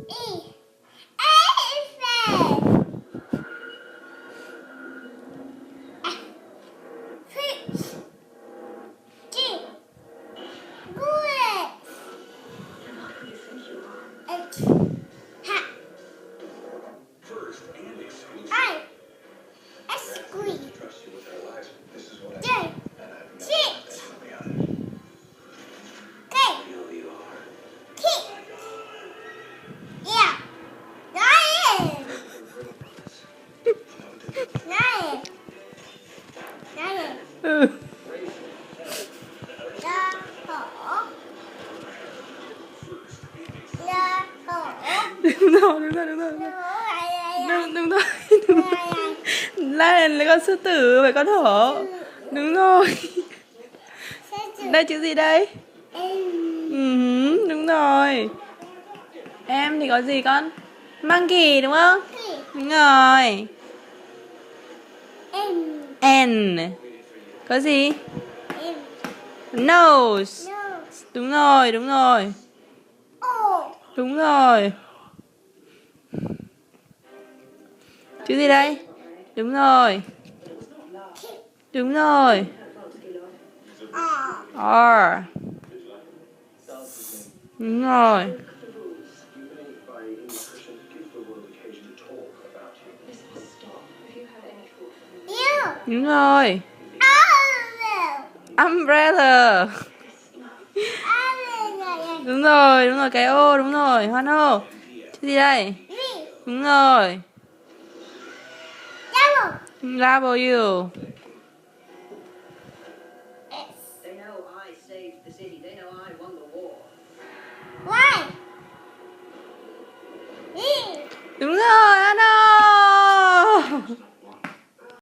E. Elephant. F. Fish. G. Bullet. H. Hat. I. Squeeze. J. Sit. K. Kick. Yeah. Lion. Lion. Lion. Ừ. La hổ. La hổ. Đúng rồi, đúng rồi, đúng rồi. Đúng, đúng rồi. Đúng rồi. Lion là con sư tử, phải con hổ. Đúng rồi. Đây chữ gì đây? Đúng rồi. Em thì có gì con? Monkey đúng không? Đúng rồi. N. Có gì? Nose. Đúng rồi, đúng rồi. Đúng rồi. Chữ gì đây? Đúng rồi. Đúng rồi. R. Đúng rồi. Đúng rồi. Umbrella. Đúng rồi, cái ô, đúng rồi, hoan hô. Chữ gì đây? Đúng rồi. W. They know I saved the city. They know I won the war. Y. Đúng rồi.